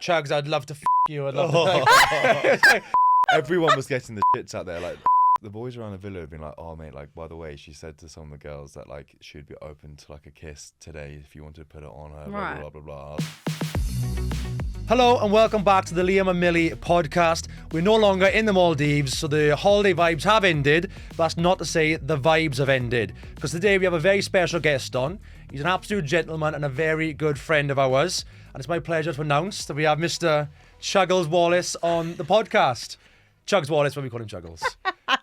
Chuggs, I'd love to you. I'd love to. Everyone was getting the shits out there. Like, the boys around the villa have been like, oh, mate, like, by the way, she said to some of the girls that, like, she'd be open to, like, a kiss today if you wanted to put it on her, blah, blah, blah, blah, blah. Hello and welcome back to the Liam and Millie podcast. We're no longer in the Maldives, so the holiday vibes have ended. But that's not to say the vibes have ended, because today we have a very special guest on. He's an absolute gentleman and a very good friend of ours. And it's my pleasure to announce that we have Mr. Chuggs Wallace on the podcast. Chuggs Wallace, what we call him, Chuggles.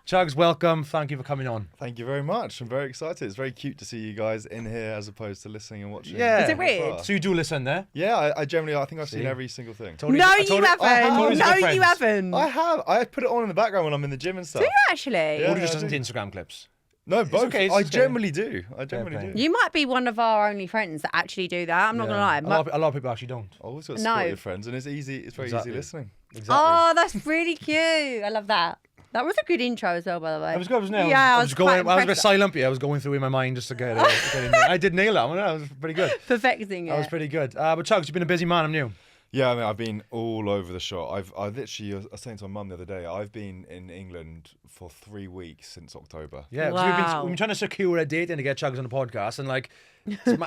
Chuggs, welcome. Thank you for coming on. Thank you very much. I'm very excited. It's very cute to see you guys in here as opposed to listening and watching. Yeah. Is it weird? So you do listen there? Yeah, I generally, I think I've seen every single thing. No, you haven't. No, you haven't. I have. I put it on in the background when I'm in the gym and stuff. Do you actually? Yeah. Or do you just listen to Instagram clips? No, both. okay, it's I okay. generally do. I generally do. You might be one of our only friends that actually do that. I'm not going to lie. A lot of people actually don't. I always got No. supportive friends, and it's easy. It's very Exactly. easy listening. Exactly. Oh, that's really cute. I love that. That was a good intro as well, by the way. It was good, wasn't it? Yeah, I was going. I was a bit silent, but yeah, I was going through in my mind just to get in there. I did nail that one. That was pretty good. Perfecting it. That was pretty good. But Chuggs, you've been a busy man, haven't you? Yeah, I mean, I've been all over the shop. I literally, I was saying to my mum the other day, I've been in England for 3 weeks since October. Yeah, 'cause Wow. we've been trying to secure a date and to get Chuggs on the podcast, and like,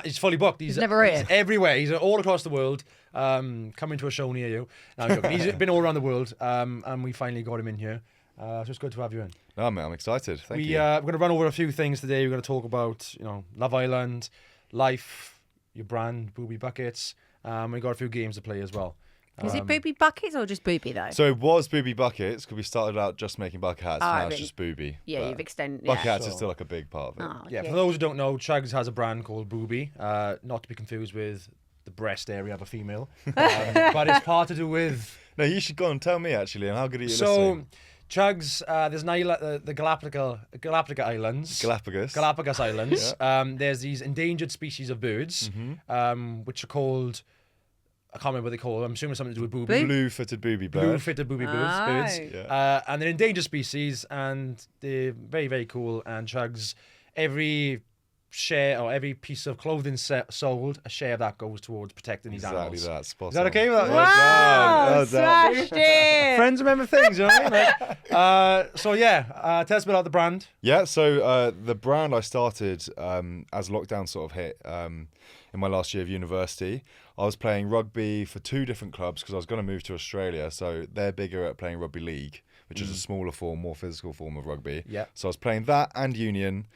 he's fully booked. He's never here. He's everywhere. He's all across the world. Coming to a show near you. No, I'm joking. He's been all around the world, and we finally got him in here. So it's good to have you in. No, mate, I'm excited. Thank you. We're going to run over a few things today. We're going to talk about, Love Island, life, your brand, Booby Buckets. We got a few games to play as well. Is it Booby Buckets or just Booby, though? So it was Booby Buckets, because we started out just making bucket hats, Oh, now really? it's just Booby. Yeah, But you've extended. bucket Yeah. hats is still like a big part of it. Oh, Yeah, cute. for those who don't know, Chuggs has a brand called Booby, not to be confused with the breast area of a female, but it's part to do with... No, you should go and tell me, actually, and how good are you So, listening? Chuggs, there's an island, the Galapagos Islands. Galapagos Islands. There's these endangered species of birds, which are called... I can't remember what they call them. I'm assuming something to do with booby. Blue-footed booby bird. Blue-footed booby birds. Yeah. And they're endangered species, and they're very, very cool. And Chuggs, every share or every piece of clothing sold, a share of that goes towards protecting these animals. Exactly that. Spot Is that on. okay? Wow, smashed it. Friends remember things, you know what I mean? Tell us a bit about the brand. Yeah, so the brand I started as lockdown sort of hit in my last year of university. I was playing rugby for 2 different clubs because I was going to move to Australia. So they're bigger at playing rugby league, which is a smaller form, more physical form of rugby. Yeah. So I was playing that and union.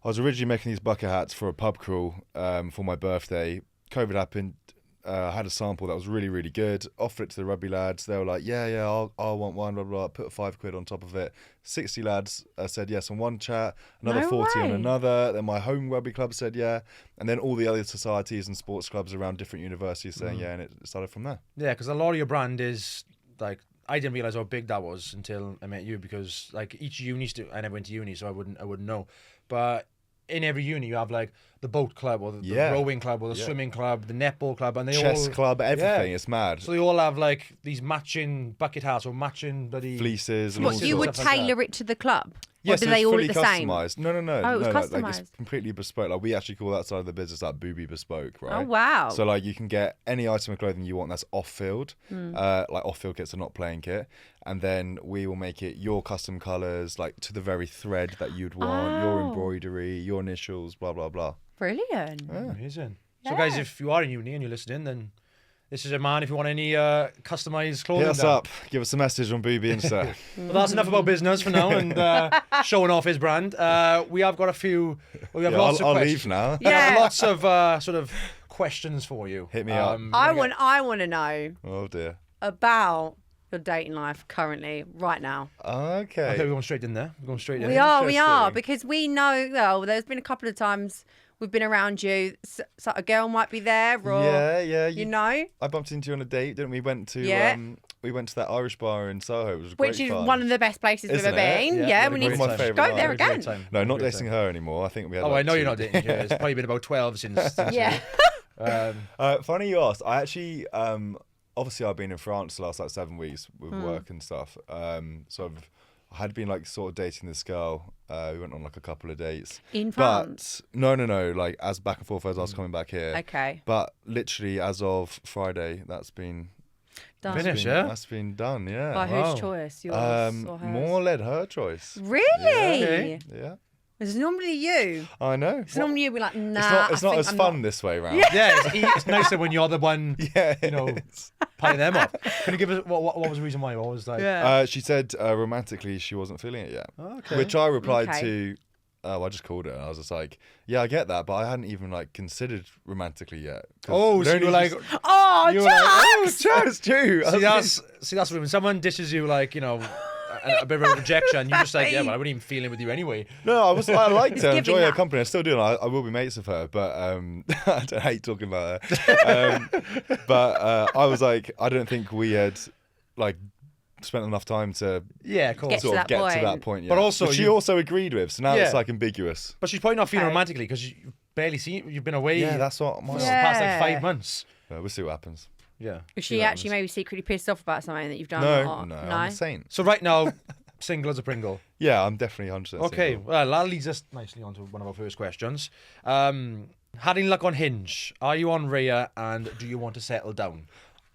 I was originally making these bucket hats for a pub crawl for my birthday. COVID happened. I had a sample that was really, really good. Offered it to the rugby lads. They were like, yeah, I'll want one, blah, blah, blah. Put £5 on top of it. 60 lads said yes on one chat. Another No 40 on way. another. Then my home rugby club said yeah. And then all the other societies and sports clubs around different universities saying yeah. And it started from there. Yeah, because a lot of your brand is like, I didn't realize how big that was until I met you, because like each uni, I never went to uni, so I wouldn't know. But in every uni, you have like the boat club or the rowing club or the swimming club, the netball club, and they Chess all club, everything. Yeah. It's mad. So they all have like these matching bucket hats or matching bloody Fleeces and What, all you would sorts. Stuff like tailor it to the club? Yeah, Or do so they it's all fully look the same? customized. No. Oh, it's Like it's customized. completely bespoke. Like we actually call that side of the business like Booby Bespoke, right? Oh, wow. So like you can get any item of clothing you want that's off field, like off field kits are not playing kit, and then we will make it your custom colors, like to the very thread that you'd want, your Oh. embroidery, your initials, blah blah blah. Brilliant. amazing. Yeah. So guys, if you are in uni and you're listening, then this is your man. If you want any customized clothing, Hit us done. up. Give us a message on Booby Insta. Well, that's enough about business for now and showing off his brand. We have got a few. We have Yeah, lots of I'll questions. leave now. We have Yeah. lots of sort of questions for you. Hit me up. I want to know Oh dear. about your dating life currently, right now. Okay. Okay, we're going straight in there. We're going straight in. We are, Interesting. because we know, well, there's been a couple of times we've been around you, so a girl might be there, or, Yeah. you know, I bumped into you on a date, didn't we? Went to Yeah. we went to that Irish bar in Soho. It was which great is fun. one of the best places we've Isn't ever it? been. Yeah, Yeah, had a we great need my to favourite go bar. there Had a great again. time. No, Had a not great dating time. her anymore. I think we had. Oh, like I know two. you're not dating her. It's probably been about 12 since. Yeah. Funny you asked. I actually, obviously, I've been in France the last like 7 weeks with work and stuff. So I had been like sort of dating this girl. We went on like a couple of dates. In France? But no. Like as back and forth as I was coming back here. Okay. But literally, as of Friday, that's been Done. Finish, yeah? That's been done, yeah. By Wow. whose choice? Yours or hers? More led her choice. Really? Okay. Yeah. It's normally you. I know. It's normally you be like, nah. It's not as fun this way round. Yeah, it's nicer when you're the one, Yeah, you know, pulling them up. Can you give us what was the reason why? What was like? Yeah. She said romantically she wasn't feeling it yet. Okay. Which I replied Okay. to. I just called her and I was just like, yeah, I get that, but I hadn't even like considered romantically yet. Oh, so you were like, Oh, you were like, Chuggs! it's true. see, that's when someone dishes you like, you know, a bit of a rejection. You're just like, yeah, well, I wouldn't even feel it with you anyway. No, I liked her, giving enjoy her up. company. I still do. And I will be mates with her, but I don't hate talking about her. But I was like, I don't think we had like spent enough time to Yeah, of course. Get to sort of that get to point. that point. But yet. also Which she you- also agreed with, so now Yeah. it's like ambiguous. But she's probably not feeling Okay. romantically because you've barely seen. You've been away. Yeah, that's what. for the Yeah. past like 5 months. We'll see what happens. Yeah. Is see she what actually happens. maybe secretly pissed off about something that you've done? No, or- no, I'm a saint. So right now, single as a Pringle. Yeah, I'm definitely 100%. Okay, single. well that leads us nicely on to one of our first questions. Had any luck on Hinge? Are you on Rhea and do you want to settle down?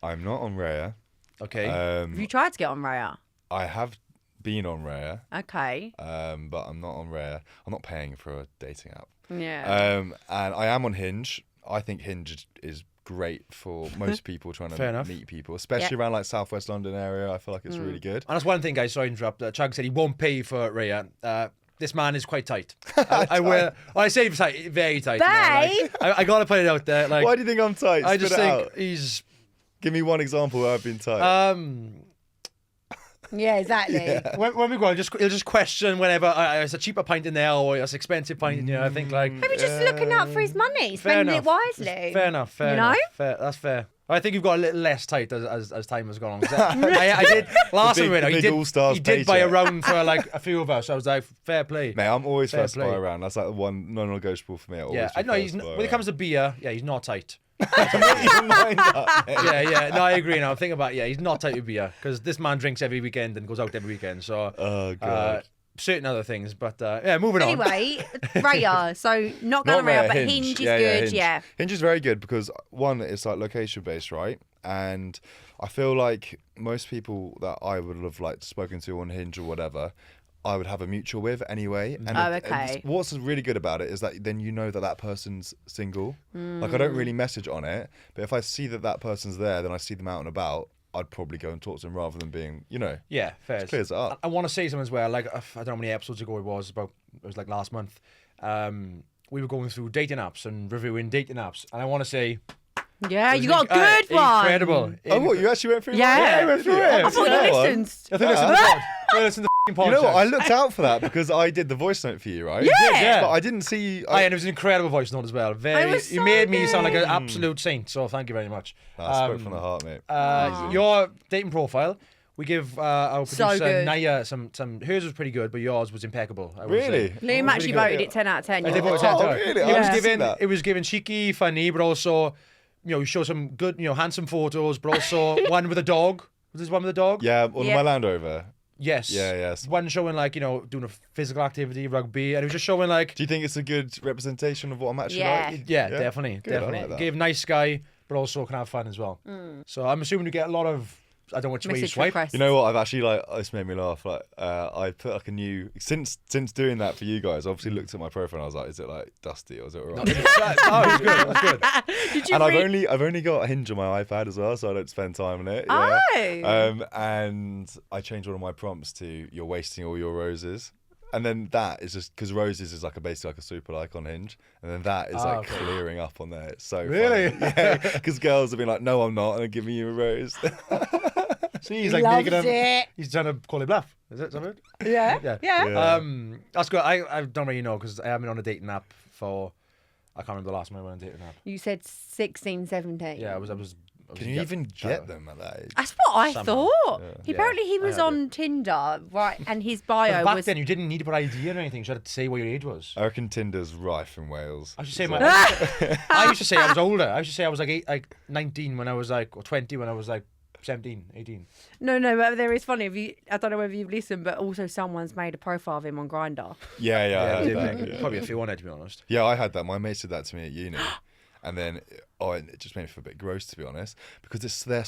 I'm not on Raya. Okay. Have you tried to get on Raya? I have been on Raya, Okay. but I'm not on Raya. I'm not paying for a dating app. Yeah. And I am on Hinge. I think Hinge is great for most people trying Fair to enough. meet people, especially around like Southwest London area. I feel like it's really good. And that's one thing, guys. Sorry to interrupt. Chugg said he won't pay for Rhea. This man is quite tight. I will. I say tight, very tight. You know, like, I gotta put it out there. Like, Why do you think I'm tight? I Spit just it think out. he's. Give me one example where I've been tight. Yeah, exactly. When we go, he'll just question whenever it's a cheaper pint in there or it's expensive pint. You know, I think like. Maybe just looking out for his money, Fair spending it enough. wisely. Fair enough. Fair You enough. know? Fair, that's fair. I think you've got a little less tight as time has gone on. 'Cause I did last The time. big All-Stars He did buy a paycheck. round for like a few of us. I was like, fair play. Mate, I'm always Fair first to buy play. around. That's like the one non-negotiable for me. I always Yeah, I do know. first He's to buy when it comes around. to beer, yeah, he's not tight. Even mind that, mate. Yeah. No, I agree. Now I'm thinking about he's not tight with beer because this man drinks every weekend and goes out every weekend. So Oh god. certain other things, but yeah, moving on. Anyway, Raya. So not Not going Raya, Raya, but Hinge. Hinge is Yeah, good. Hinge. Yeah. Hinge is very good because one, it's like location based, right? And I feel like most people that I would have like spoken to on Hinge or whatever, I would have a mutual with anyway. And Oh, okay. what's really good about it is that then you know that that person's single. Like I don't really message on it, but if I see that that person's there, then I see them out and about. I'd probably go and talk to them rather than being, you know. Yeah, fair. Clears it up. I want to say something as well. Like I don't know how many episodes ago it was like last month. We were going through dating apps and reviewing dating apps, and I want to say. Yeah, it was you got a good one. Incredible. Oh, what, you actually went through Yeah. one? Yeah, I went through it. I thought That you one. listened. I think listen to the pod. Listen to the pod. You know what? I looked out for that because I did the voice note for you, right? Yeah. But I didn't see. and it was an incredible voice note as well. Very, was you so made me sound like an good. absolute saint. So thank you very much. I spoke from the heart, mate. Your dating profile. We give our So producer good. Naya some. Hers was pretty good, but yours was impeccable. I would Really? say. Liam actually good. voted it 10 out of 10. I You're did the vote top. 10 Oh, out. really? It I was didn't see given. that. It was given cheeky, funny, but also, you show some good, handsome photos, but also one with a dog. Was this one with a dog? Yeah, on Yeah. my Land Rover. Yes. Yeah, yes. One showing like doing a physical activity, rugby, and it was just showing like. Do you think it's a good representation of what I'm actually Yeah. like? Yeah, Yeah? definitely, Good, I definitely. like that. Give nice guy, but also can have fun as well. So I'm assuming you get a lot of. I don't know which way you Message swipe. requests. You know what? I've actually this made me laugh. Like, I put like a new since doing that for you guys. I obviously looked at my profile and I was like, is it like dusty or is it alright? Oh, it's good. That's good. Did you And read? I've only got a Hinge on my iPad as well, so I don't spend time on it. Yeah. Oh. And I changed one of my prompts to "You're wasting all your roses." And then that is just because roses is basically like a super like on Hinge, and then that is like okay. clearing up on there. It's so Really? funny. Yeah, because girls have been like, "No, I'm not," and I'm giving you a rose. See, he's like Loves making him. it. He's trying to call it bluff. Is it something? Yeah. Yeah. Yeah. That's good. I don't really know because I haven't been on a dating app for. I can't remember the last time I went on a dating app. You said 16, 17. Yeah, I was Can you even get them at that age? That's what I Somehow. thought. Yeah. Apparently he I was had on Tinder, right? And his bio Back was. then, you didn't need to put ID or anything. You just had to say what your age was. I reckon Tinder's rife in Wales. I should say So- my. I used to say I was older. I used to say I was like 19 when I was or 20 when I was like 17, 18. No, but there is funny. I don't know whether you've listened, but also someone's made a profile of him on Grindr. Yeah, I I had did that, make yeah. probably a few on it to be honest. Yeah, I had that. My mates did that to me at uni, and then it just made me feel a bit gross to be honest, because they're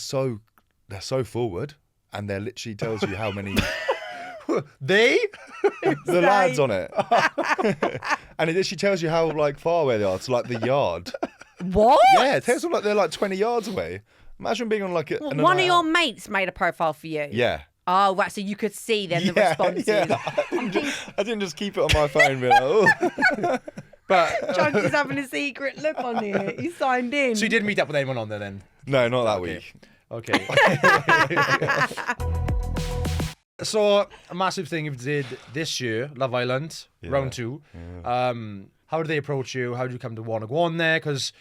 they're so forward, and they literally tells you how many They? the lads on it, and it literally tells you how like far away they are to like the yard. What? Yeah, it tells them like they're like 20 yards away. Imagine being on like One of your mates made a profile for you. Yeah. Oh, right. So you could see then the responses. Yeah. I didn't just keep it on my phone. Be like, oh. But Chuggs is having a secret look on here. He signed in. so you didn't meet up with anyone on there then? No, not that week. Okay. So a massive thing you did this year, Love Island, round 2. Yeah. How did they approach you? How did you come to want to go on there? Because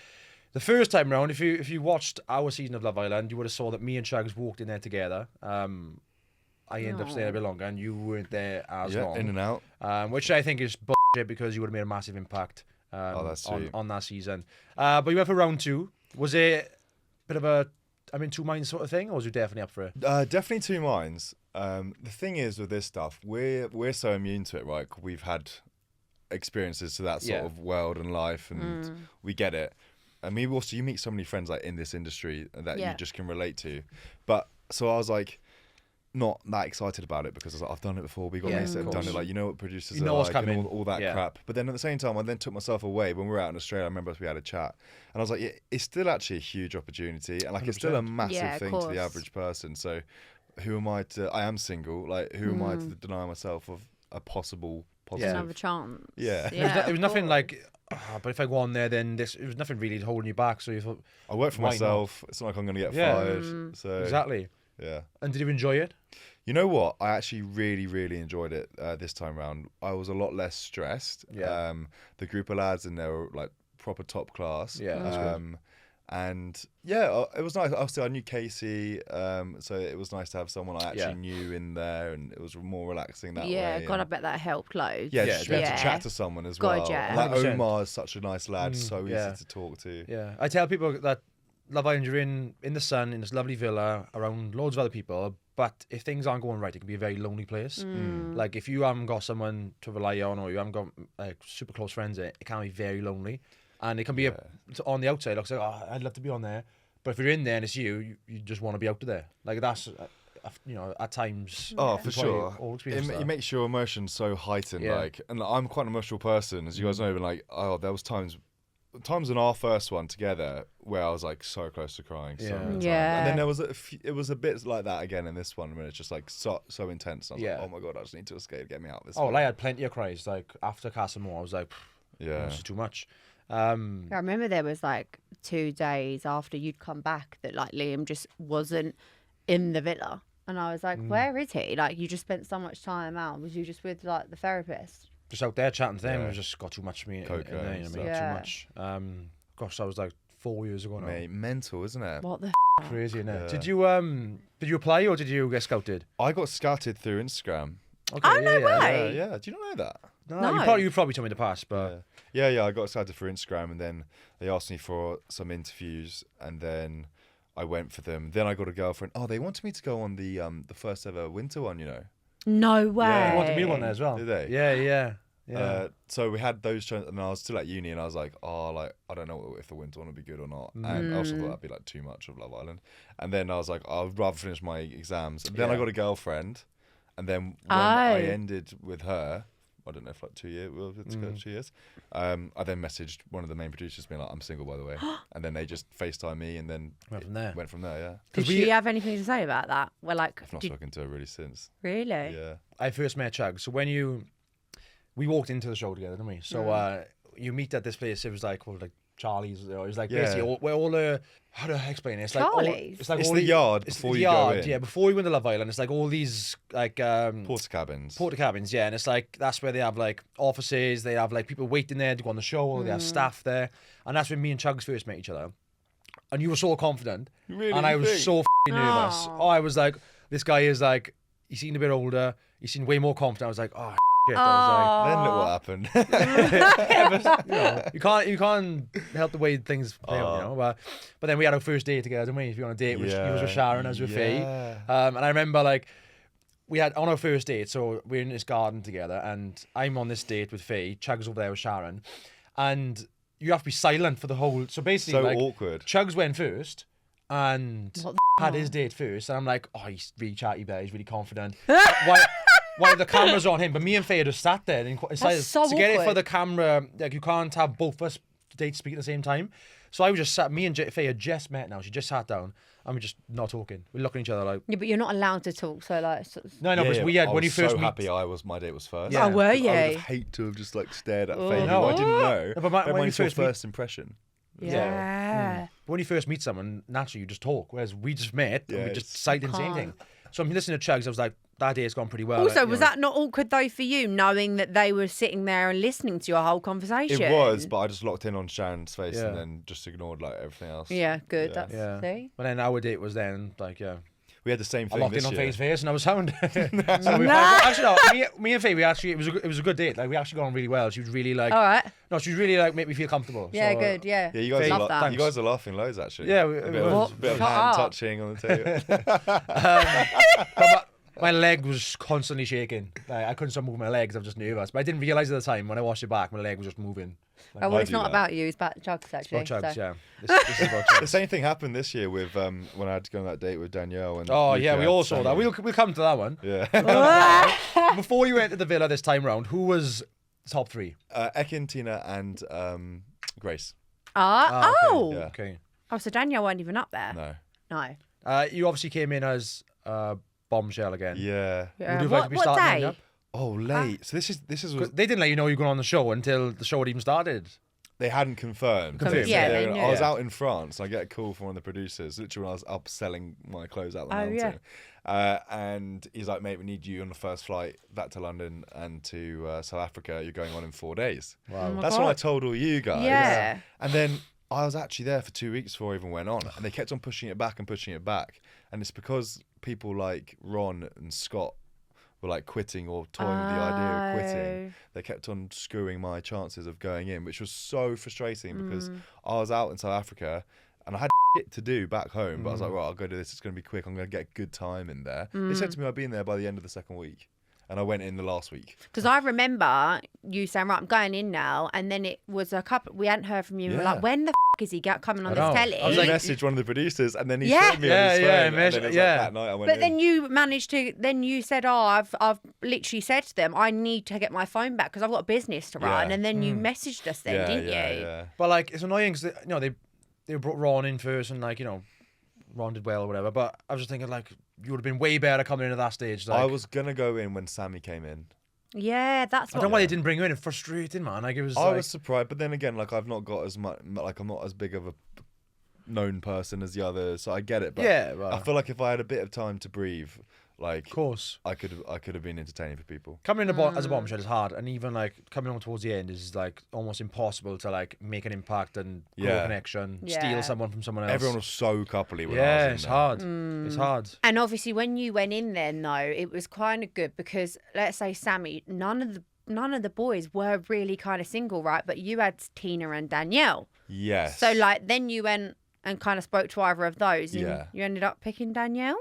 the first time round, if you watched our season of Love Island, you would have saw that me and Chuggs walked in there together. I ended up staying a bit longer, and you weren't there as long. In and out. Which I think is bullshit because you would have made a massive impact That's sweet. on that season. But you went for round 2. Was it a bit of a I'm in two minds sort of thing, or was you definitely up for it? Definitely two minds. The thing is with this stuff, we're so immune to it, right? We've had experiences to that sort of world and life, and we get it. And maybe also you meet so many friends like in this industry that you just can relate to. But so I was like, not that excited about it because I was like, I've done it before. We got mates that have done it. Like, you know what producers you know are what's like, coming. and all that crap. But then at the same time, I then took myself away when we were out in Australia. I remember we had a chat, and I was like, yeah, it's still actually a huge opportunity, and like 100%. It's still a massive thing to the average person. So, who am I to? I am single. Like, who am I to deny myself of a possible positive? Another chance. Yeah. It was nothing like. But if I go on there, then it was nothing really holding you back. So you thought, I work for myself. It's not like I'm going to get fired. So exactly. Yeah. And did you enjoy it? You know what? I actually really, really enjoyed it this time round. I was a lot less stressed. Yeah. The group of lads in there were like proper top class. Yeah, that's good. And yeah, it was nice. Obviously, I knew Casey, so it was nice to have someone I actually knew in there, and it was more relaxing that way. Yeah, God, I bet that helped loads. Yeah, just be able to chat to someone as well. Yeah. Like 100%. Omar is such a nice lad, so easy to talk to. Yeah, I tell people that Love Island, you're in the sun in this lovely villa around loads of other people, but if things aren't going right, it can be a very lonely place. Like if you haven't got someone to rely on, or you haven't got super close friends, it can be very lonely. And it can be on the outside, it looks like, oh, I'd love to be on there. But if you're in there and it's you just want to be out there. Like that's, at times. Oh, for sure. It makes your emotions so heightened. Like, and I'm quite an emotional person, as you guys know. And like, there was times in our first one together where I was like so close to crying. So many times. And then there was it was a bit like that again in this one. I mean, it's just like so intense. I was like, oh my God, I just need to escape, get me out of this. I had plenty of cries. Like after Castlemore, I was like, this is too much. I remember there was like 2 days after you'd come back that like Liam just wasn't in the villa, and I was like, where is he? Like, you just spent so much time out. Was you just with like the therapist? Just out there chatting to them. It just got too much for me. Coke, too much. Gosh, that was like 4 years ago now. Mate, mental, isn't it? What the crazy, isn't it? Did you apply or did you get scouted? I got scouted through Instagram. Okay, oh, no way. Yeah. Do you not know that? No. You probably told me in the past, but yeah, I got scouted for Instagram, and then they asked me for some interviews, and then I went for them. Then I got a girlfriend. Oh, they wanted me to go on the first ever winter one, you know. No way. Yeah, they wanted me on there as well. Did they? Yeah. So we had those, and I was still at uni, and I was like, I don't know if the winter one would be good or not. And I also thought that'd be like too much of Love Island. And then I was like, I'd rather finish my exams. And then I got a girlfriend, and then when I ended with her, I don't know if like 2 years, 2 years. I then messaged one of the main producers, being like, "I'm single, by the way," and then they just FaceTimed me, and then went from there. Yeah. Did she have anything to say about that? Well, like, I've not spoken to her really since. Really? Yeah. I first met Chuggs. So we walked into the show together, didn't we? So you meet at this place. It was like Charlie's. It was like basically where all the, how do I explain it? It's like Charlie's. It's like it's all the yard before you go in. Yeah, before you went to Love Island, it's like all these like porta cabins. Yeah, and it's like that's where they have like offices. They have like people waiting there to go on the show. Or they have staff there, and that's when me and Chuggs first met each other. And you were so confident, really, and I was so nervous. I was like, this guy is like, he seemed a bit older. He seemed way more confident. I was like, oh. Shit. I Then look what happened. You can't help the way things play out, But then we had our first date together, didn't we? If you on a date, you was with Sharon, I was with Faye. And I remember like we had on our first date, so we're in this garden together, and I'm on this date with Faye. Chuggs over there with Sharon, and you have to be silent for the whole. So basically, so like, awkward. Chuggs went first. and What had his date first, and I'm like, oh, he's really chatty there, he's really confident. Why the camera's on him, but me and Faye just sat there and decided so to get it for awkward. the camera. Like, you can't have both of us dates speak at the same time. So I was just sat. Me and Faye had just met now. She just sat down and we're just not talking. We're looking at each other like. Yeah, but you're not allowed to talk. So like, No, because Yeah, we had I when was you first so meet. happy my date was first. Yeah. oh, were I you? would have hated to have just like stared at Faye. No, I didn't know. No, but when when you it's your first meet- first impression. Yeah. But when you first meet someone, naturally you just talk. Whereas we just met and Yeah, we just it's- decided the same thing. So I'm listening to Chuggs. I was like, that date's gone pretty well. Also, like, was that not awkward though for you, knowing that they were sitting there and listening to your whole conversation? It was, but I just locked in on Sharon's face Yeah. and then just ignored like everything else. Yeah, good. Yeah. That's Yeah. see. But then our date was then like, yeah. We had the same I thing locked this in on year. Faye's face and I was sound. So we actually, no, me and Faye, it was a good date. Like, we actually got on really well. She was really like, All right. no, she was really like, made me feel comfortable. Yeah, So, good. Yeah. Yeah, you guys, Love are that. you guys are laughing loads actually. Yeah, a bit, was. of, bit of Shut hand up. touching on the table. But my leg was constantly shaking. Like, I couldn't stop moving my legs. I was just nervous. But I didn't realise at the time when I watched it back, my leg was just moving. Oh, well, I it's do not that. about you. It's about Chuggs, actually. About Chuggs, so. yeah. This is about The Chuggs. same thing happened this year with when I had to go on that date with Danielle. And Oh, Luca yeah, we and all saw that. Sammy. We'll come to that one. Yeah. Before you entered the villa this time round, who was top three? Ekin, Tina, and Grace. Ah, okay, oh. Yeah. Okay. Oh, so Danielle weren't even up there. No. No. You obviously came in as Bombshell again. Yeah. Yeah. Would you like to be What starting day? up? Oh, late. So this is 'Cause they didn't let you know you were going on the show until the show had even started. they hadn't confirmed. Confirmed. Yeah, They they were- knew. I was Yeah. out in France. I get a call from one of the producers, literally when I was up selling my clothes out the Oh, mountain. And he's like, mate, we need you on the first flight back to London and to South Africa. You're going on in 4 days. Wow. Oh my That's when I God. told all you guys. Yeah. And then I was actually there for 2 weeks before I even went on. And they kept on pushing it back. And it's because people like Ron and Scott were like quitting or toying with the idea of quitting. They kept on screwing my chances of going in, which was so frustrating because I was out in South Africa and I had shit to do back home. But I was like, right, I'll go do this. It's going to be quick. I'm going to get a good time in there. They said to me I'd be in there by the end of the second week. And I went in the last week. Because I remember you saying, right, I'm going in now. And then it was a couple, we hadn't heard from you. We were Yeah. like, when the is he coming on I this know. telly? I was He like- messaged one of the producers and then he Yeah. showed me Yeah, on his phone. yeah, And then it was yeah. like that night I went But in. then you managed to. Then you said, "Oh, I've literally said to them, I need to get my phone back because I've got a business to run." Yeah. And then you messaged us then, yeah, didn't yeah, you? yeah. But like, it's annoying because they brought Ron in first and like, Ron did well or whatever. But I was just thinking like, you would have been way better coming in at that stage. Like, I was going to go in when Sammy came in. Yeah, that's I what. don't know why they didn't bring you in. It's frustrating, man. Like, it was. I like, was surprised, but then again, like I've not got as much, like I'm not as big of a known person as the others, so I get it. But Yeah, well. I feel like if I had a bit of time to breathe, like Of course. I could have been entertaining for people. Coming in as a bombshell is hard, and even like coming on towards the end is like almost impossible to like make an impact and grow a Yeah. connection, Yeah. steal someone from someone else. Everyone was so coupley when I yeah, was in it's there. hard. Mm. It's hard. And obviously, when you went in then, though, it was kind of good because let's say Sammy, none of the boys were really kind of single, right? But you had Tina and Danielle. Yes. So like, then you went and kind of spoke to either of those, and Yeah. you ended up picking Danielle.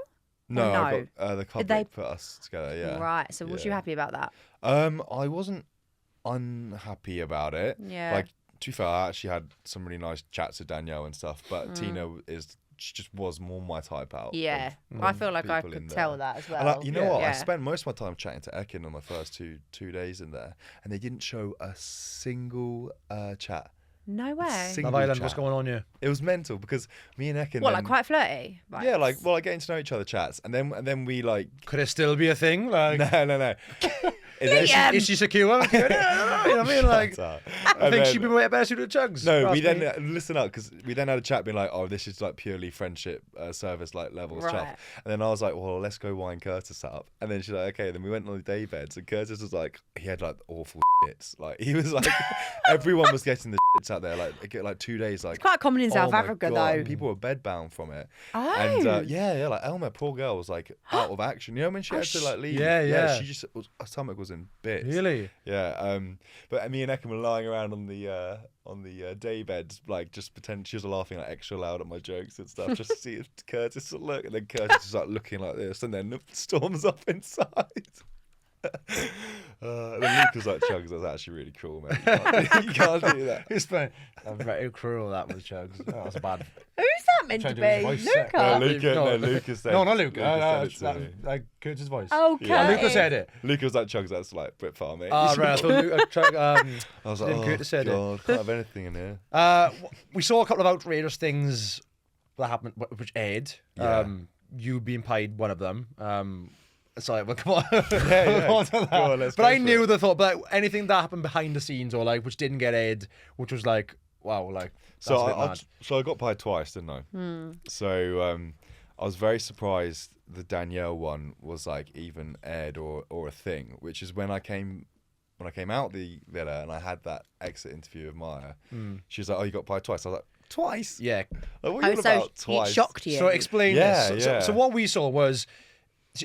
no, no? I got the couple they- put us together. Yeah. Right. So was you Yeah. happy about that? I wasn't unhappy about it. Yeah. Like to be fair, I actually had some really nice chats with Danielle and stuff, but Tina she just was more my type out. Yeah, of I feel like I people in could there. tell that as well. And you know Yeah. what? I Yeah. spent most of my time chatting to Ekin on my first two days in there, and they didn't show a single chat. No way. Single Love Island, chat. what's going on here? It was mental because me and Ekin. What, then, like quite flirty? Right. Yeah, like getting to know each other chats, and then we like. Could it still be a thing? Like, No. And then she- Liam! is she secure? You know what I mean? Like, Shut up. I And think then- she'd be way better suited with Chuggs. No, we Trust me. then listen up because we then had a chat being like, oh, this is like purely friendship service like levels Right. chat. And then I was like, well, let's go wind Curtis up. And then she's like, okay. Then we went on the day beds, and Curtis was like, he had like awful shits. Like he was like, everyone was getting the shits out there. Like they get like 2 days. Like It's quite common in oh South my Africa, God, though. and people were bedbound from it. Oh. And yeah, like Elma, poor girl, was like out of action. You know when she had to like leave. Yeah. She just her stomach was in bits. Really? Yeah. But me and Ekin were lying around on the day beds, like just pretend she was laughing like extra loud at my jokes and stuff, just to see if Curtis would look. And then Curtis was like looking like this, and then storms up inside. And then Luke was like, Chuggs, that's actually really cruel, man. You can't do that. It's been very cruel, that was Chuggs. That was bad. Who's that meant to Trying to do be. his voice. Luca. Luca said. No, not Luca. Luca said it to me. Like Kurtz's voice. Oh, Yeah. Luca said it. Luca was like, Chuggs, that's like Brit Farm, mate. Ah, right. I thought Luca, I was like, didn't oh, Curtis said it. God, can't have anything in here. We saw a couple of outrageous things that happened, which aired. Yeah. You being paid one of them. Sorry, well, come on. Yeah. Go on to that. Go on, let's but go I for knew it. the thought, but anything that happened behind the scenes or like which didn't get aired, which was like, wow, like So that's a bit I, mad. so I got paid twice, didn't I? So I was very surprised the Danielle one was like even aired or a thing, which is when I came out the villa and I had that exit interview with Maya. She was like, "Oh, you got paid twice." I was like, "Twice? Yeah. Like, what are you on about It twice?" shocked you. So explain Yeah, this. yeah. So what we saw was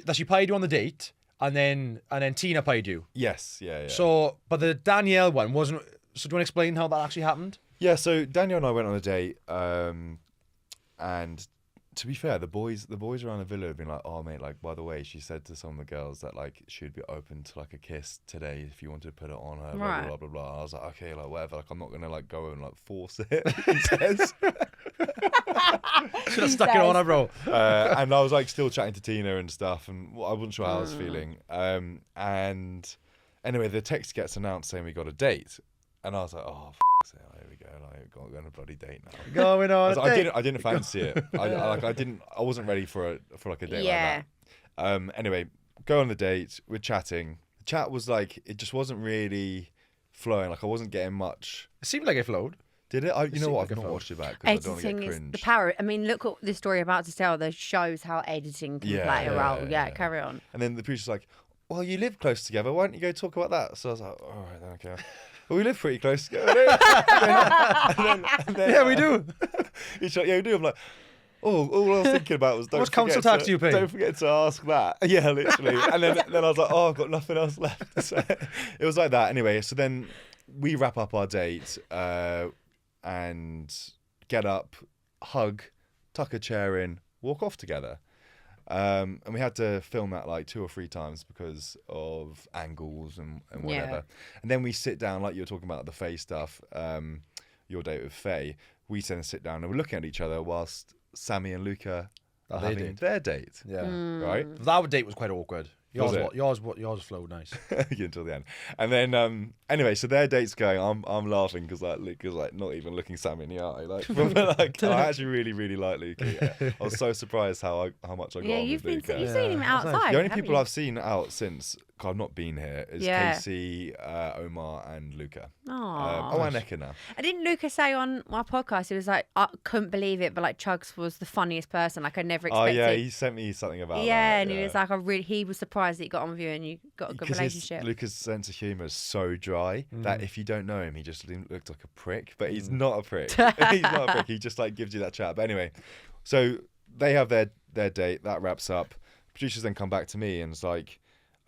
that she paid you on the date, and then Tina paid you. Yes, yeah. So, but the Danielle one wasn't. So do you want to explain how that actually happened? Yeah, so Danielle and I went on a date, and to be fair, the boys around the villa have been like, "Oh mate, like by the way, she said to some of the girls that like she'd be open to like a kiss today if you wanted to put it on her." Blah, Right. blah blah blah blah. I was like, "Okay, like whatever. Like I'm not gonna like go and like force it." He says. Should have stuck it on her, bro. And I was like still chatting to Tina and stuff, and I wasn't sure how I was feeling. And anyway, the text gets announced saying we got a date, and I was like, "Oh, here we go! Like, going on a bloody date now." Going on. I, was like, I didn't fancy it. I wasn't ready for like a date Yeah. like that. Anyway, go on the date. We're chatting. The chat was like it just wasn't really flowing. Like I wasn't getting much. It seemed like it flowed. Did it? You know seemed what? like I've a not phone. watched it back because I don't want to Editing get is cringe. the power. I mean, look at the story about to tell. That shows how editing can Yeah, play a yeah, role. yeah. Carry on. And then the producer's like, "Well, you live close together. Why don't you go talk about that?" So I was like, "All right, then, okay." Well, we live pretty close together. and then, Yeah, we do. He's like, "Yeah, we do." I'm like, "Oh, all I was thinking about was much council tax do you pay?" Don't forget to ask that." Yeah, literally. And then I was like, "Oh, I've got nothing else left." So it was like that. Anyway, so then we wrap up our date and get up, hug, tuck a chair in, walk off together. And we had to film that like 2 or 3 times because of angles and whatever. Yeah. And then we sit down, like you were talking about the Faye stuff, your date with Faye. We then sit down and we're looking at each other whilst Sammy and Luca are They having did. their date. Yeah. Right? That date was quite awkward. Was it? Yours flowed nice. Until the end. And then anyway, so their date's going. I'm laughing because like Luca's like not even looking Sammy in the eye. Like, I actually really like Luca. Yeah. I was so surprised how much I got Yeah, on you've with been Luca. you've seen him Yeah, that's nice. outside. The only haven't people you? I've seen out since I've not been here is Yeah. Casey, Omar, and Luca. Aw. And Eka now. I didn't Luca say on my podcast, he was like, I couldn't believe it, but like Chuggs was the funniest person. Like I never Oh expected. yeah, he sent me something about that. Yeah, and he was like, he was surprised that he got on with you and you got a good Because relationship. Luca's sense of humour is so dry that if you don't know him, he just looked like a prick. But he's not a prick. He's not a prick. He just like gives you that chat. But anyway, so they have their date. That wraps up. Producers then come back to me and it's like,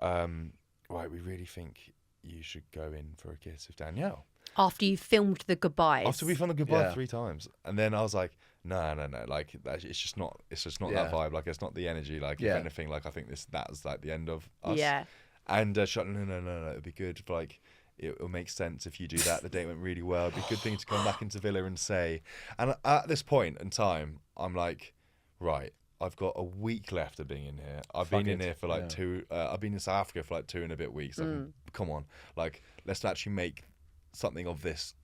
right, we really think you should go in for a kiss with Danielle. After you filmed the goodbyes. After we found the goodbye Yeah. 3 times, and then I was like, no, like it's just not that Yeah. vibe. Like it's not the energy. Like Yeah. if anything, like I think that's like the end of us. Yeah. And shut. No, it'd be good. Like it'll make sense if you do that. The date went really well. It'd be a good thing to come back into Villa and say. And at this point in time, I'm like, right. I've got a week left of being in here. I've been in here for like 2. I've been in South Africa for like 2 and a bit weeks. Like, come on, like let's actually make something of this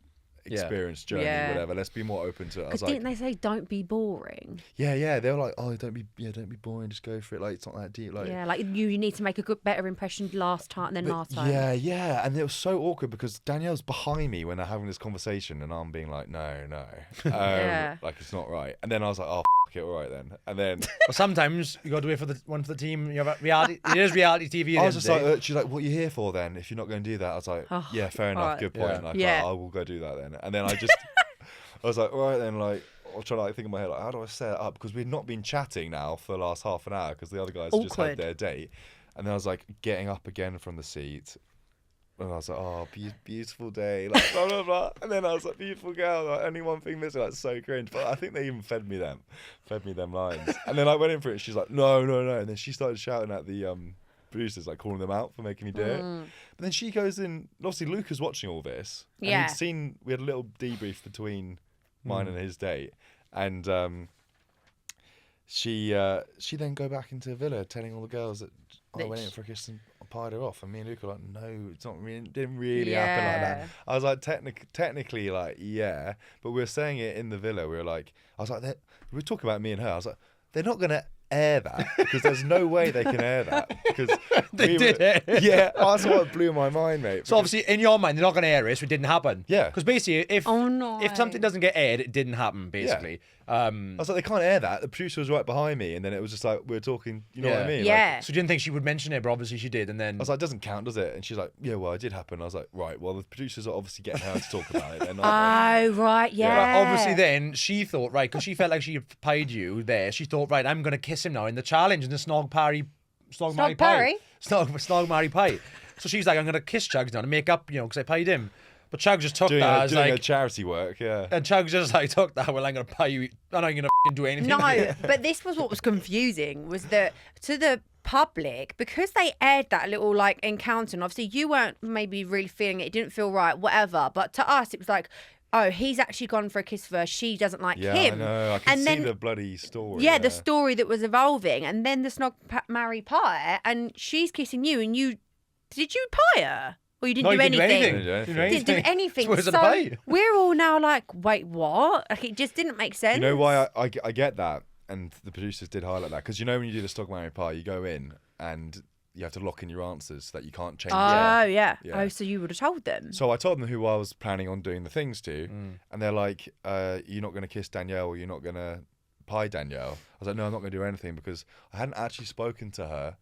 experience, journey, Yeah. whatever. Let's be more open to it. I Because was like, didn't they say don't be boring? yeah. They were like, oh, don't be boring. Just go for it. Like it's not that deep. Like Yeah, like you need to make a better impression last time than last time. Yeah, and it was so awkward because Danielle's behind me when they're having this conversation, and I'm being like, no, Yeah. like it's not right. And then I was like, oh, it, all right then. And then But sometimes you got to wait for the team. You have reality. It is reality TV. I was just like, she's like, what are you here for then? If you're not going to do that, I was like, Oh, yeah, fair enough, alright. good point. Yeah. Like, Yeah. I will go do that then. And then I was like, all right then, like. I was trying to like think in my head, like, how do I set it up? Because we'd not been chatting now for the last half an hour because the other guys just Awkward. had their date. And then I was like getting up again from the seat. And I was like, oh, beautiful day, like, blah, blah, blah. And then I was like, beautiful girl, like, only one thing missing, like, so cringe. But I think they even fed me them lines. And then I went in for it, and she's like, no. And then she started shouting at the producers, like, calling them out for making me do it. But then she goes in, obviously Luca's watching all this. And Yeah. we had a little debrief between mine and his date. And she then go back into the villa telling all the girls that I went in for a kiss and pied her off, and me and Luke were like, no, it's not really, didn't really happen like that. I was like, technically, like, yeah, but we were saying it in the villa. We were like, I was like, we were talking about me and her. I was like, they're not gonna air that because there's no way they can air that because they did it. Yeah, that's what blew my mind, mate. So obviously, in your mind, they're not going to air it, so it didn't happen. Yeah. Because basically, if something doesn't get aired, it didn't happen. Basically. I was like, they can't air that. The producer was right behind me, and then it was just like we were talking. You know what I mean? Yeah. Like, so you didn't think she would mention it, but obviously she did, and then I was like, doesn't count, does it? And she's like, yeah, well, it did happen. I was like, right, well, the producers are obviously getting her to talk about it. They're not, Oh, right, yeah. But obviously, then she thought, right, because she felt like she had pied you there. She thought, right, I'm going to kiss him now in the challenge in the snog, marry, pie. Snog, marry, pie. So she's like, I'm going to kiss Chuggs now to make up, because I pied him. But Chuggs just took that as doing like her charity work, yeah. And Chuggs just like took that. Well, I'm going to pay you. I'm not going to do anything. No, but this was what was confusing was that to the public, because they aired that little like encounter, and obviously you weren't maybe really feeling it, it didn't feel right, whatever. But to us, it was like, oh, he's actually gone for a kiss for her. She doesn't like him. Yeah, I know. I can see the bloody story. Yeah, the story that was evolving, and then the snog marry pie, and she's kissing you, and did you pie her? Or you didn't do anything? Didn't do anything. So we're all now like, wait, what? Like it just didn't make sense. You know why I get that, and the producers did highlight that, because when you do the Snog Marry Pie, you go in and you have to lock in your answers so that you can't change. Oh yeah. Oh, so you would have told them. So I told them who I was planning on doing the things to, and they're like, "You're not going to kiss Danielle, or you're not going to pie Danielle." I was like, "No, I'm not going to do anything," because I hadn't actually spoken to her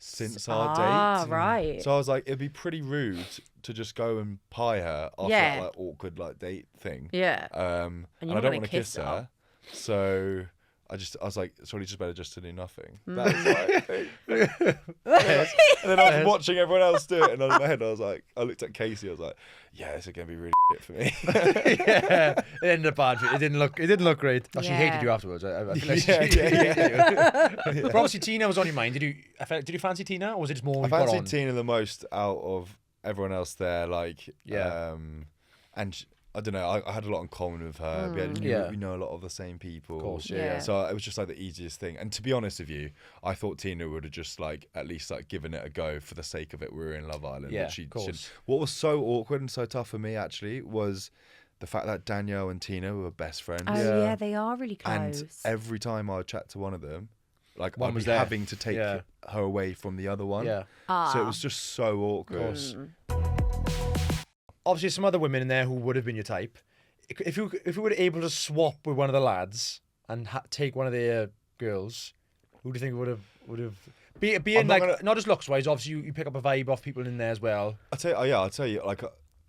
since our date. Ah, right. So I was like, it'd be pretty rude to just go and pie her after that like awkward like date thing. Yeah. And I don't want to kiss her. So I was like, it's probably just better just to do nothing. That was like, and then I was watching everyone else do it, and in my head I looked at Casey, I was like, yeah, this is gonna be really shit for me. Yeah, it ended up bad. It didn't look great. Oh, she hated you afterwards. Yeah. But obviously Tina was on your mind. Did you fancy Tina, or was it just more? I fancied Tina the most out of everyone else there. Like, and I don't know. I had a lot in common with her. We know a lot of the same people. Of course, yeah. So it was just like the easiest thing. And to be honest with you, I thought Tina would have just like at least like given it a go for the sake of it. We were in Love Island. Yeah, of course. What was so awkward and so tough for me actually was the fact that Danielle and Tina were best friends. Oh yeah, they are really close. And every time I would chat to one of them, like one I'd was be there. having to take her away from the other one. Yeah. So it was just so awkward. Obviously, some other women in there who would have been your type. If you were able to swap with one of the lads and take one of their girls, who do you think would have being like not just looks wise? Obviously, you pick up a vibe off people in there as well. I'll tell you, like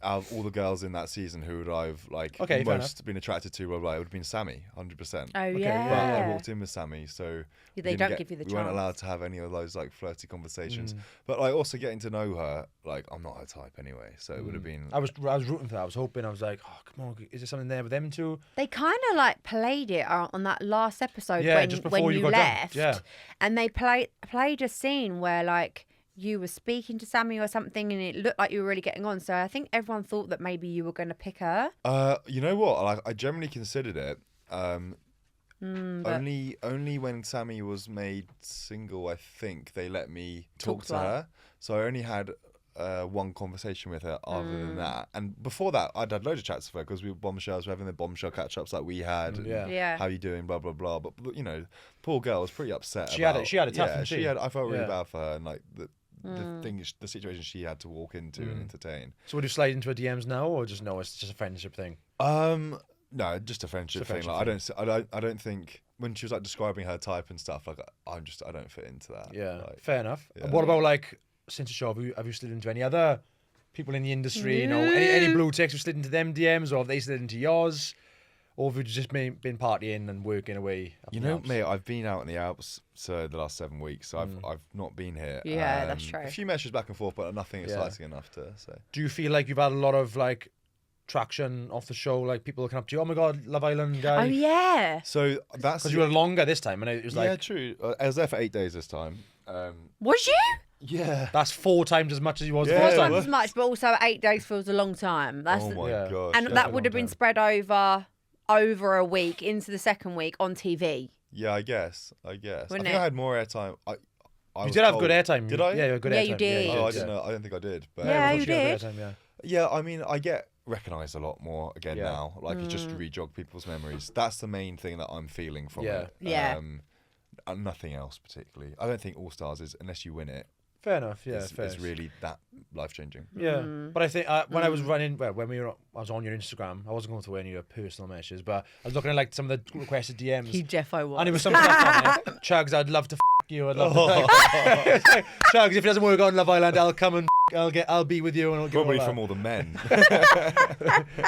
out of all the girls in that season, who would I've like most been attracted to? Well, it would have been Sammy, 100%. Oh yeah. But I walked in with Sammy, so they don't give you the chance. We weren't allowed to have any of those like flirty conversations. But like also getting to know her, like I'm not her type anyway, so it would have been. I was rooting for that. I was hoping. I was like, oh come on, is there something there with them too? They kind of like played it on that last episode when you dumped. left. Yeah. And they played a scene where like you were speaking to Sammy or something, and it looked like you were really getting on. So I think everyone thought that maybe you were going to pick her. You know what? Like I generally considered it. Only when Sammy was made single, I think they let me talk to her. So I only had one conversation with her other than that. And before that, I'd had loads of chats with her because we were bombshells, we were having the bombshell catch-ups like we had. Yeah. How you doing, blah, blah, blah. But poor girl was pretty upset. She had a tough one. I felt really bad for her, and like the situation she had to walk into and entertain. So would you slide into her DMs now, or just no? It's just a friendship thing. No, just a friendship thing. Like I don't think when she was like describing her type and stuff, like I don't fit into that. Yeah, like, fair enough. Yeah. And what about like since the show? Have you slid into any other people in the industry? You know, any blue ticks who slid into them DMs, or have they slid into yours? Or have you just been partying and working away? Mate, I've been out in the Alps the last 7 weeks, so I've not been here. Yeah, that's true. A few messages back and forth, but nothing exciting enough to say. Do you feel like you've had a lot of like traction off the show? Like people looking up to you? Oh my God, Love Island guy. Oh yeah. So that's because you were longer this time, and it was like true. I was there for 8 days this time. Was you? Yeah. That's 4 times as much as you was the Four first time. times as much, but also 8 days feels a long time. Oh my gosh. And that would have been spread over a week into the second week on TV. Yeah, I guess. I Wouldn't think it? I had more airtime. I You was did have told- good airtime. Did I? Yeah, you had good Yeah, airtime. you did. Oh, I yeah. didn't know. I don't think I did. But Yeah, I you thought you had did. good airtime, yeah. yeah, I mean, I get recognised a lot more again Yeah. now. Like, you just re-jog people's memories. That's the main thing that I'm feeling from Yeah. it. Yeah. And nothing else particularly. I don't think All Stars is, unless you win it, Fair enough. Yeah, it's fair. really that life-changing. Yeah, but I think when I was running, well, I was on your Instagram. I wasn't going through any of your personal messages, but I was looking at like some of the requested DMs. He defo was. And it was some stuff on it. Chugs, I'd love to you. I'd love to. Chugs, if it doesn't work on Love Island, I'll come and I'll be with you and I'll give Probably all that. from all the men.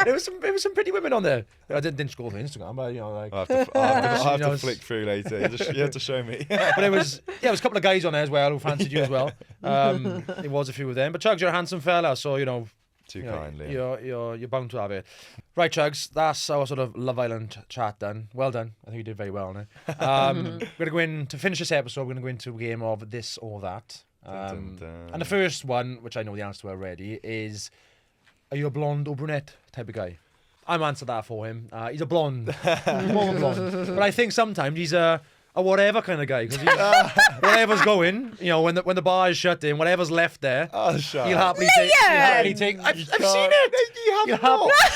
There was some pretty women on there. I didn't scroll through Instagram, but you know, like. I'll have You know, to flick through later. You have to show me. But it was a couple of guys on there as well who fancied you as well. It was a few of them. But Chugs, you're a handsome fella, so you know. Too You know, kindly. You're bound to have it. Right, Chugs, that's our sort of Love Island chat done. Well done. I think you did very well on it. We're going to go in, to finish this episode, we're going to go into a game of this or that. Dun, dun, dun. And the first one, which I know the answer to already, is, are you a blonde or brunette type of guy? I'm answered that for him. He's a blonde. More blonde. But I think sometimes he's a whatever kind of guy, because whatever's going, you know, when the bar is shut in, whatever's left there, Oh, shut he'll up. happily take. He'll happily take. I've seen it.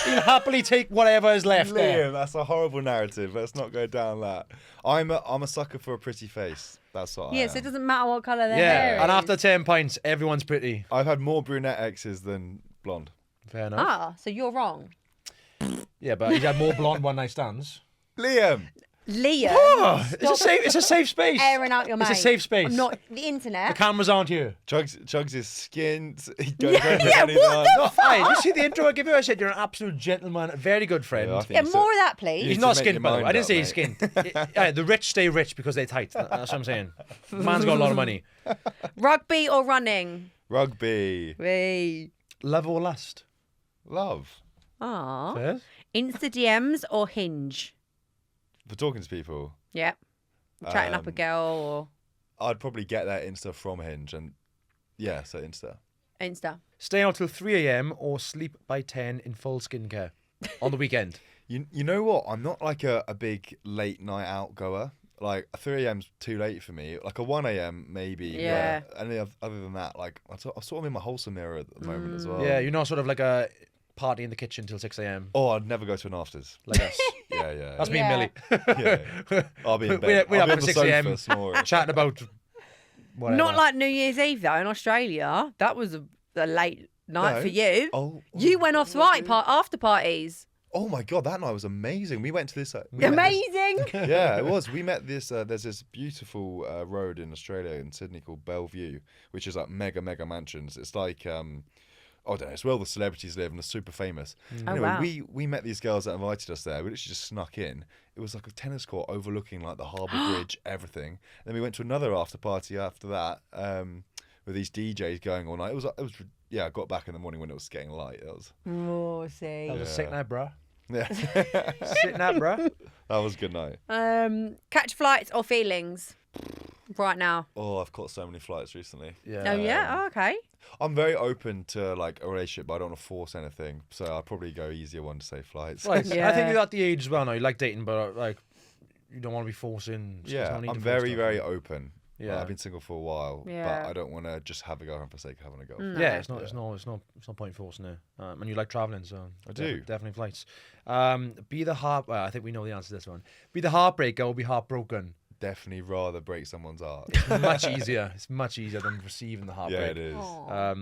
He'll happily take whatever is left there. Liam, that's a horrible narrative. Let's not go down that. I'm a sucker for a pretty face. That's what I Yeah, am. so it doesn't matter what colour their hair Yeah, and is. after 10 pints, everyone's pretty. I've had more brunette exes than blonde. Fair enough. Ah, so you're wrong. Yeah, but he's had more blonde one night stands. Liam! Liam, Oh, it's a safe space. airing out your mate. It's a safe space. I'm not the The internet. cameras aren't here. Chuggs is skinned. He goes Yeah, around with yeah, anything what on. Hey, did you see the intro I give you? I said you're an absolute gentleman, a very good friend. Yeah, I think Yeah, so. more of that, please. You He's need not to make skinned, your by the way. mind I didn't up, say he's mate. skinned. Yeah, the rich stay rich because they're tight. That's what I'm saying. Man's got a lot of money. Rugby or running? Rugby. Wee. Love or lust? Love. Ah. Fair. Insta DMs or Hinge? For talking to people, Yep. Chatting up a girl or I'd probably get that Insta from Hinge. And yeah, so Insta. Insta. Stay out till 3 a.m. or sleep by 10 in full skincare on the weekend. You know what? I'm not like a big late night out goer. Like a 3 a.m.'s too late for me. Like a 1 a.m. maybe. Yeah. But any other than that, like I'm sort of in my wholesome mirror at the moment as well. Yeah, you're not sort of like a party in the kitchen till 6 a.m. Oh, I'd never go to an afters. like us. Yeah. That's me Yeah. and Millie. Yeah. I'll be in We're bed. up I'll be at on the 6 sofa a.m. snoring. chatting about whatever. Not like New Year's Eve though in Australia. That was a late night No. for you. Oh, You went off to after parties. oh my god, that night was amazing. We went to this. Amazing. Yeah, it was. We met this. There's this beautiful road in Australia in Sydney called Bellevue, which is like mega mansions. It's like I don't know. It's where all the celebrities live and they're super famous. Oh, Anyway, wow. we met these girls that invited us there. We literally just snuck in. It was like a tennis court overlooking like the harbour bridge, everything. Then we went to another after party after that with these DJs going all night. It was yeah. I got back in the morning when it was getting light. It was Oh, see. That was a sick night, bruh. yeah. Sick night, bruh. That was a good night. Catch flights or feelings? Right now. Oh, I've caught so many flights recently. Yeah. Oh yeah. Oh, okay. I'm very open to like a relationship, but I don't want to force anything. So I'll probably go easier one to say flights. Right. Yeah. I think you're at the age as well now. You like dating, but like you don't want to be forcing. So there's Yeah, no need I'm to force very, stuff. very open. Yeah. I've been single for a while, Yeah. but I don't want to just have a girlfriend for the sake of having a girlfriend. Yeah, it's no point forcing it. And you like traveling, so I do. definitely flights. Be the heart. Well, I think we know the answer to this one. Be the heartbreaker or be heartbroken. Definitely rather break someone's heart. Much easier. It's much easier than receiving the Yeah, heartbreak. it is. Aw.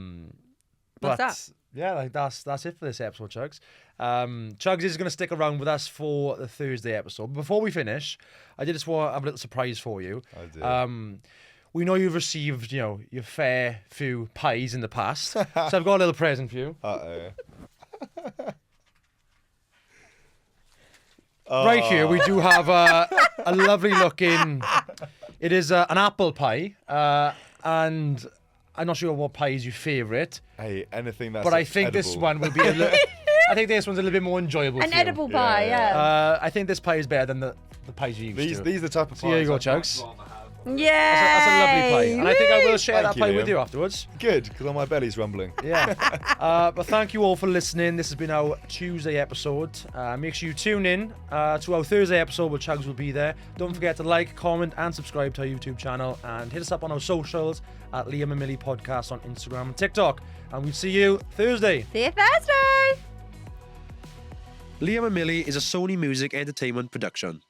But What's that? yeah, like that's it for this episode, Chuggs. Chuggs is going to stick around with us for the Thursday episode. Before we finish, I did just want to have a little surprise for you. I do. We know you've received, your fair few pies in the past, so I've got a little present for you. Right here, we do have a lovely looking. It is an apple pie, and I'm not sure what pie is your favourite, Hey, anything that's but I think this edible. one will be. I think this one's a little bit more enjoyable. An for you. edible pie. Yeah. Yeah. I think this pie is better than the pies you used to. These are the type of pies. So here you go, I'd Chuggs. rather have Yeah. That's a lovely pie. And I think I will share Thank that pie you, with Liam. you afterwards. Good, because my belly's rumbling. Yeah. But thank you all for listening. This has been our Tuesday episode. Make sure you tune in to our Thursday episode where Chuggs will be there. Don't forget to like, comment, and subscribe to our YouTube channel. And hit us up on our socials at Liam and Millie Podcast on Instagram and TikTok. And we'll see you Thursday. See you Thursday. Liam and Millie is a Sony Music Entertainment production.